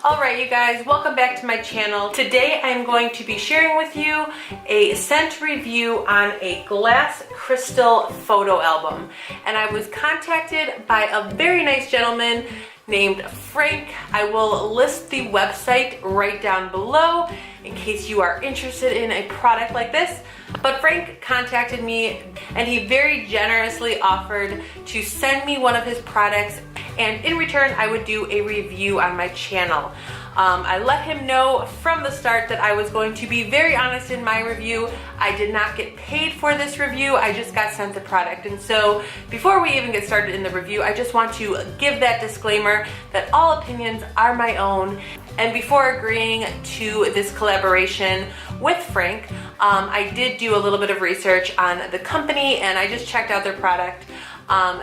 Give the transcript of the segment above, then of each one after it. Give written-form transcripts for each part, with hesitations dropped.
Alright you guys, welcome back to my channel. Today I'm going to be sharing with you a scent review on a glass crystal photo album. And I was contacted by a very nice gentleman named Frank. I will list the website right down below in case you are interested in a product like this. But Frank contacted me and he very generously offered to send me one of his products, and in return I would do a review on my channel. I let him know from the start that I was going to be very honest in my review. I did not get paid for this review, I just got sent the product. And so before we even get started in the review, I just want to give that disclaimer that all opinions are my own. And before agreeing to this collaboration with Frank, I did do a little bit of research on the company and I just checked out their product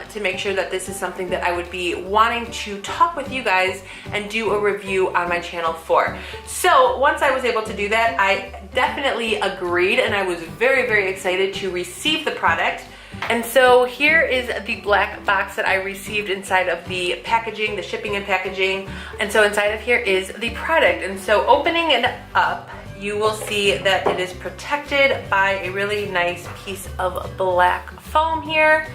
to make sure that this is something that I would be wanting to talk with you guys and do a review on my channel for. So once I was able to do that, I definitely agreed and I was very, very excited to receive the product. And so here is the black box that I received inside of the packaging, the shipping and packaging. And so inside of here is the product. And so opening it up, you will see that it is protected by a really nice piece of black foam here.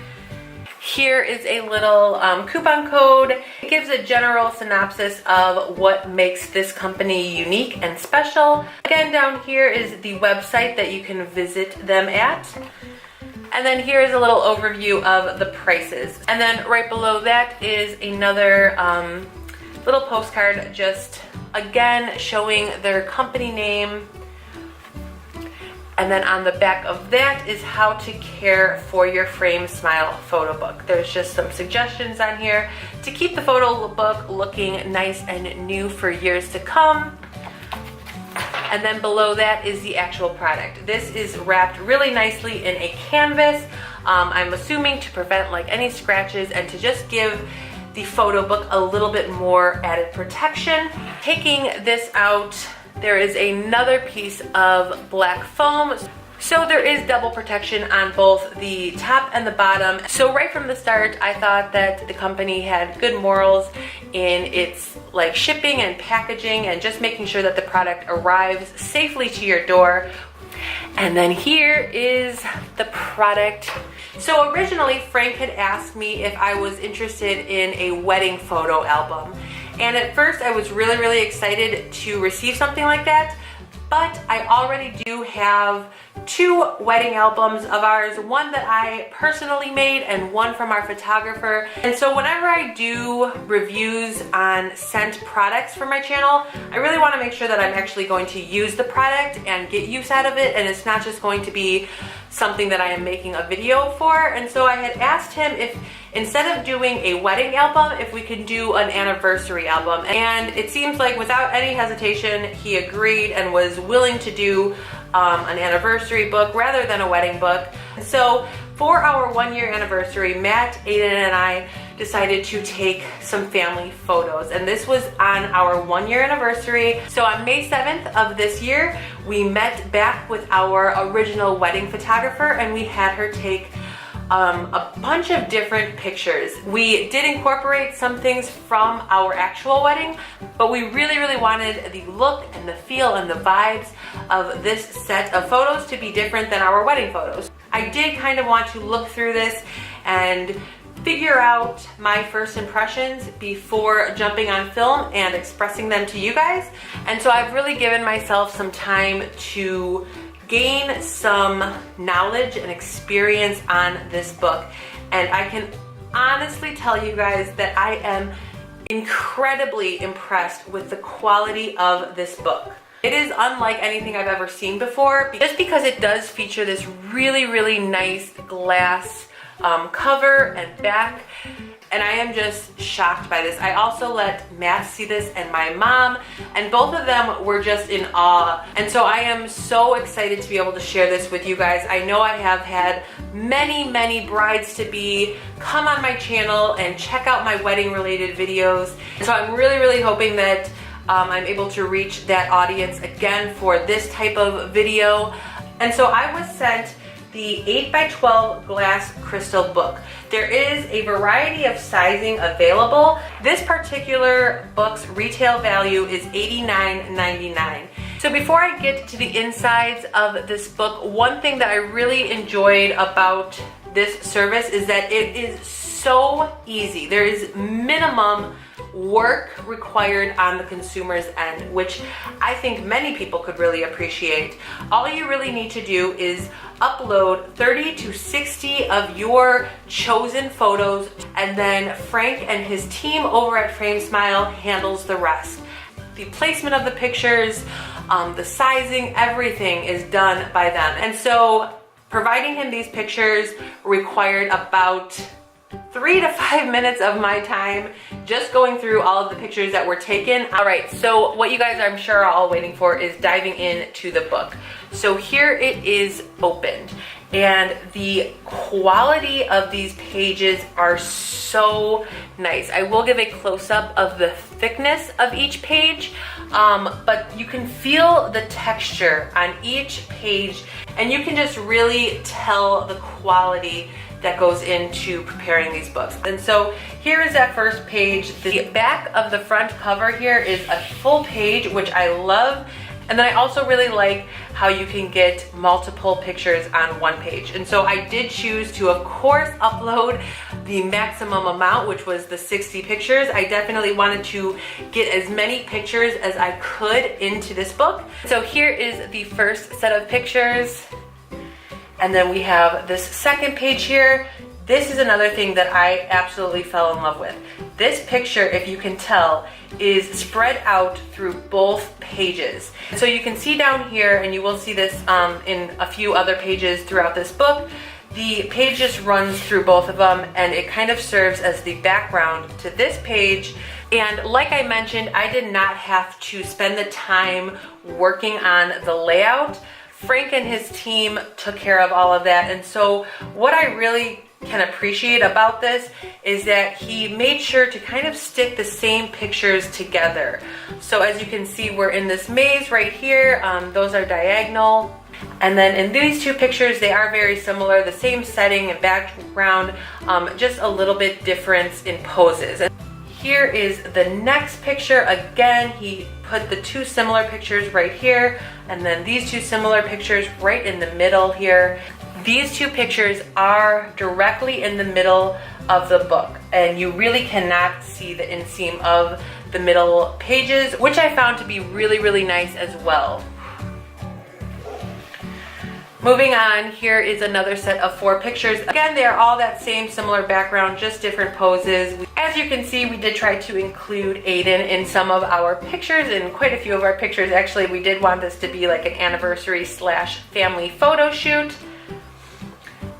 Here is a little coupon code. It gives a general synopsis of what makes this company unique and special. Again, down here is the website that you can visit them at. And then here is a little overview of the prices. And then right below that is another little postcard, just again showing their company name. And then on the back of that is how to care for your frame smile photo book. There's just some suggestions on here to keep the photo book looking nice and new for years to come. And then below that is the actual product. This is wrapped really nicely in a canvas. I'm assuming to prevent like any scratches and to just give the photo book a little bit more added protection. Taking this out, there is another piece of black foam. So there is double protection on both the top and the bottom. So right from the start, I thought that the company had good morals in its like shipping and packaging and just making sure that the product arrives safely to your door. And then here is the product. So originally Frank had asked me if I was interested in a wedding photo album. And at first I was really, really excited to receive something like that. But I already do have two wedding albums of ours, one that I personally made and one from our photographer. And so whenever I do reviews on scent products for my channel, I really want to make sure that I'm actually going to use the product and get use out of it, and it's not just going to be something that I am making a video for. And so I had asked him if instead of doing a wedding album, if we could do an anniversary album. And it seems like without any hesitation, he agreed and was willing to do an anniversary book rather than a wedding book. So for our 1-year anniversary, Matt, Aiden, and I decided to take some family photos. And this was on our 1-year anniversary. So on May 7th of this year, we met back with our original wedding photographer and we had her take a bunch of different pictures. We did incorporate some things from our actual wedding, but we really, really wanted the look and the feel and the vibes of this set of photos to be different than our wedding photos. I did kind of want to look through this and figure out my first impressions before jumping on film and expressing them to you guys. And so I've really given myself some time to gain some knowledge and experience on this book. And I can honestly tell you guys that I am incredibly impressed with the quality of this book. It is unlike anything I've ever seen before, just because it does feature this really, really nice glass cover and back. And I am just shocked by this. I also let Matt see this and my mom, and both of them were just in awe. And so I am so excited to be able to share this with you guys. I know I have had many, many brides-to-be come on my channel and check out my wedding related videos. So I'm really, really hoping that I'm able to reach that audience again for this type of video. And so I was sent the 8x12 glass crystal book. There is a variety of sizing available. This particular book's retail value is $89.99. So before I get to the insides of this book, one thing that I really enjoyed about this service is that it is so easy. There is minimum work required on the consumer's end, which I think many people could really appreciate. All you really need to do is upload 30 to 60 of your chosen photos, and then Frank and his team over at FrameSmile handles the rest. The placement of the pictures, the sizing, everything is done by them. And so providing him these pictures required about 3 to 5 minutes of my time just going through all of the pictures that were taken. All right, so what you guys I'm sure are all waiting for is diving into the book. So here it is opened, and the quality of these pages are so nice. I will give a close-up of the thickness of each page, but you can feel the texture on each page, and you can just really tell the quality that goes into preparing these books. And so here is that first page. The back of the front cover here is a full page, which I love. And then I also really like how you can get multiple pictures on one page. And so I did choose to, of course, upload the maximum amount, which was the 60 pictures. I definitely wanted to get as many pictures as I could into this book. So here is the first set of pictures. And then we have this second page here. This is another thing that I absolutely fell in love with. This picture, if you can tell, is spread out through both pages. So you can see down here, and you will see this in a few other pages throughout this book, the page just runs through both of them, and it kind of serves as the background to this page. And like I mentioned, I did not have to spend the time working on the layout. Frank and his team took care of all of that. And so what I really can appreciate about this is that he made sure to kind of stick the same pictures together. So as you can see, we're in this maze right here. Those are diagonal. And then in these two pictures, they are very similar, the same setting and background, just a little bit difference in poses. And here is the next picture. Again, he put the two similar pictures right here, and then these two similar pictures right in the middle here. These two pictures are directly in the middle of the book, and you really cannot see the inseam of the middle pages, which I found to be really, really nice as well. Moving on, here is another set of 4 pictures. Again, they are all that same similar background, just different poses. As you can see, we did try to include Aiden in some of our pictures, and quite a few of our pictures. Actually, we did want this to be like an anniversary / family photo shoot.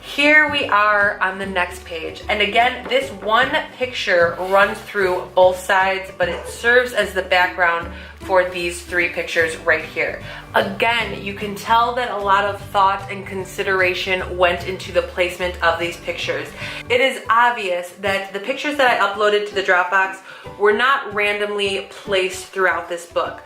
Here we are on the next page. And again, this one picture runs through both sides, but it serves as the background for these 3 pictures right here. Again, you can tell that a lot of thought and consideration went into the placement of these pictures. It is obvious that the pictures that I uploaded to the Dropbox were not randomly placed throughout this book.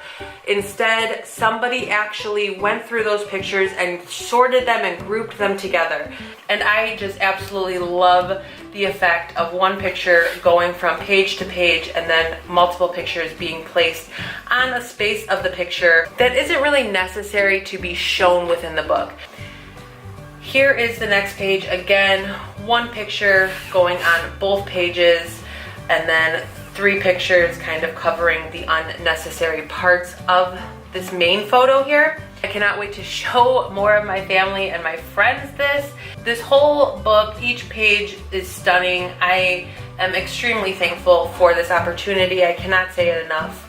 Instead, somebody actually went through those pictures and sorted them and grouped them together. And I just absolutely love the effect of one picture going from page to page and then multiple pictures being placed on a space of the picture that isn't really necessary to be shown within the book. Here is the next page. Again, one picture going on both pages, and then 3 pictures kind of covering the unnecessary parts of this main photo here. I cannot wait to show more of my family and my friends this. This whole book, each page is stunning. I am extremely thankful for this opportunity. I cannot say it enough.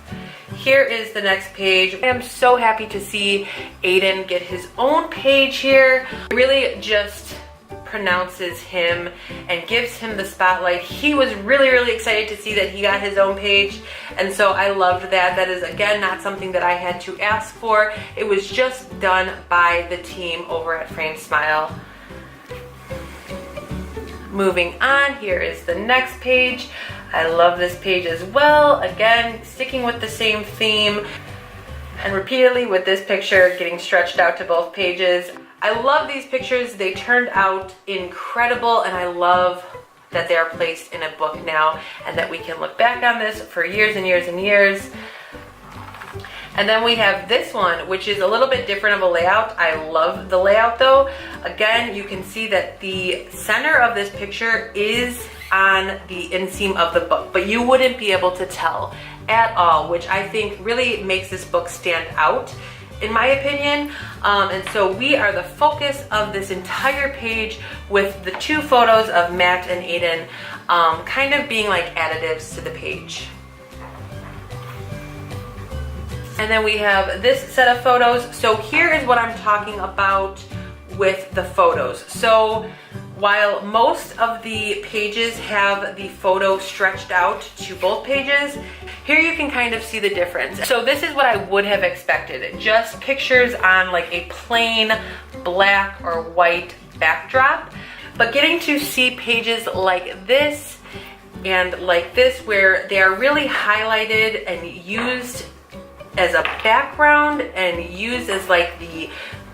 Here is the next page. I am so happy to see Aiden get his own page here. It really just pronounces him and gives him the spotlight. He was really, really excited to see that he got his own page, and so I loved that. That is, again, not something that I had to ask for. It was just done by the team over at FrameSmile. Moving on, here is the next page. I love this page as well. Again, sticking with the same theme, and repeatedly with this picture getting stretched out to both pages. I love these pictures. They turned out incredible, and I love that they are placed in a book now and that we can look back on this for years and years and years. And then we have this one, which is a little bit different of a layout. I love the layout though. Again, you can see that the center of this picture is on the inseam of the book, but you wouldn't be able to tell at all, which I think really makes this book stand out, in my opinion. And so we are the focus of this entire page with the two photos of Matt and Aiden kind of being like additives to the page. And then we have this set of photos. So here is what I'm talking about with the photos. So while most of the pages have the photo stretched out to both pages, here you can kind of see the difference. So this is what I would have expected. Just pictures on like a plain black or white backdrop. But getting to see pages like this and like this where they are really highlighted and used as a background and used as like the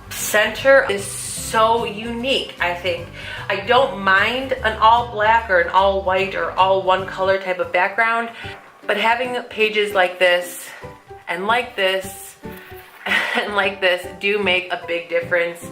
center is so unique, I think. I don't mind an all black or an all white or all one color type of background, but having pages like this and like this and like this do make a big difference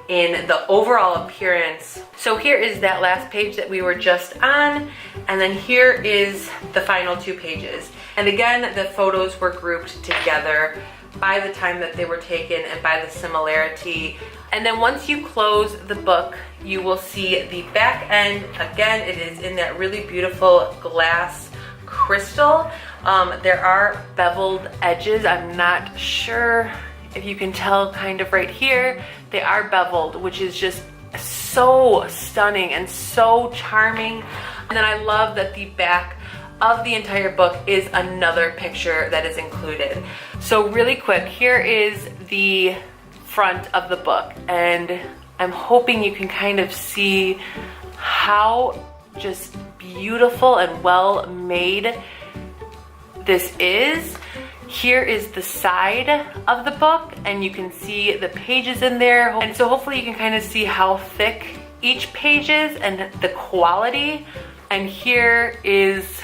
in the overall appearance. So here is that last page that we were just on, and then here is the final two pages. And again, the photos were grouped together by the time that they were taken and by the similarity. And then once you close the book, you will see the back end. Again, it is in that really beautiful glass crystal. There are beveled edges. I'm not sure if you can tell kind of right here. They are beveled, which is just so stunning and so charming. And then I love that the back of the entire book is another picture that is included. So really quick, here is the front of the book, and I'm hoping you can kind of see how just beautiful and well made this is. Here is the side of the book, and you can see the pages in there, and so hopefully you can kind of see how thick each page is and the quality. And here is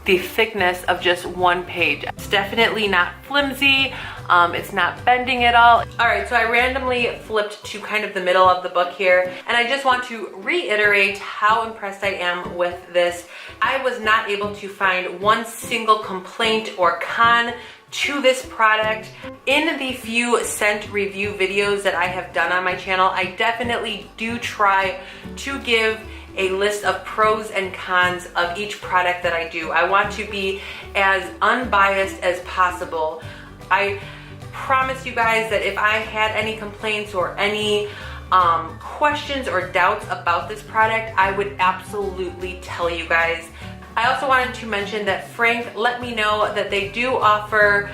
the thickness of just one page. It's definitely not flimsy. It's not bending at all. All right, so I randomly flipped to kind of the middle of the book here, and I just want to reiterate how impressed I am with this. I was not able to find one single complaint or con to this product. In the few scent review videos that I have done on my channel, I definitely do try to give a list of pros and cons of each product that I do. I want to be as unbiased as possible. I promise you guys that if I had any complaints or any questions or doubts about this product, I would absolutely tell you guys. I also wanted to mention that Frank let me know that they do offer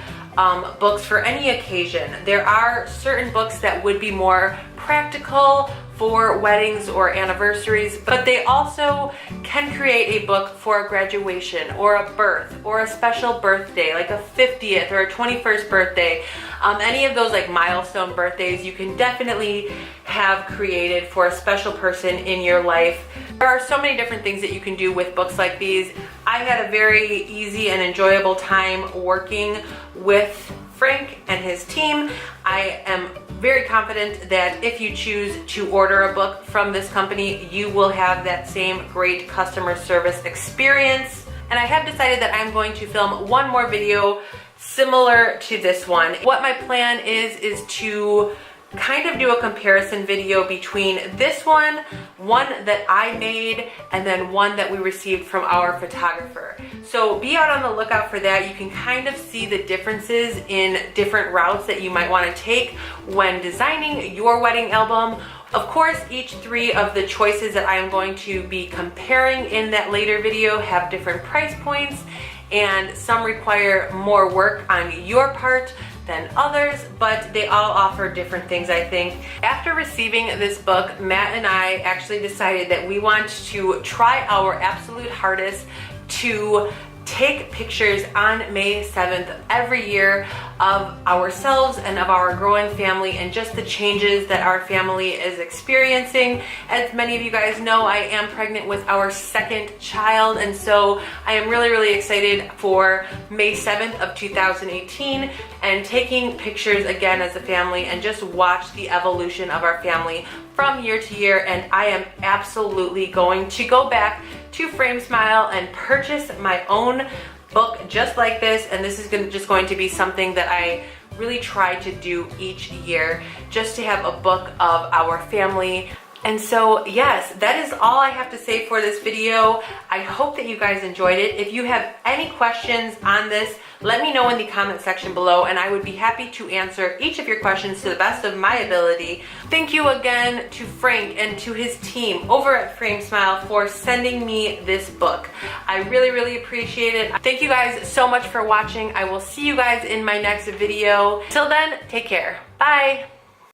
books for any occasion. There are certain books that would be more practical for weddings or anniversaries, but they also can create a book for a graduation or a birth or a special birthday, like a 50th or a 21st birthday. Any of those like milestone birthdays you can definitely have created for a special person in your life. There are so many different things that you can do with books like these. I had a very easy and enjoyable time working with Frank and his team. I am very confident that if you choose to order a book from this company, you will have that same great customer service experience. And I have decided that I'm going to film one more video similar to this one. What my plan is to kind of do a comparison video between this one that I made, and then one that we received from our photographer. So be out on the lookout for that. You can kind of see the differences in different routes that you might want to take when designing your wedding album. Of course, each three of the choices that I am going to be comparing in that later video have different price points, and some require more work on your part than others, but they all offer different things, I think. After receiving this book, Matt and I actually decided that we want to try our absolute hardest to take pictures on May 7th every year of ourselves and of our growing family and just the changes that our family is experiencing. As many of you guys know, I am pregnant with our second child, and so I am really excited for May 7th of 2018 and taking pictures again as a family and just watch the evolution of our family from year to year. And I am absolutely going to go back to FrameSmile and purchase my own book just like this, and this is just going to be something that I really try to do each year, just to have a book of our family. And so yes, that is all I have to say for this video. I hope that you guys enjoyed it. If you have any questions on this, let me know in the comment section below, and I would be happy to answer each of your questions to the best of my ability. Thank you again to Frank and to his team over at FrameSmile for sending me this book. I really appreciate it. Thank you guys so much for watching. I will see you guys in my next video. Till then, take care. Bye.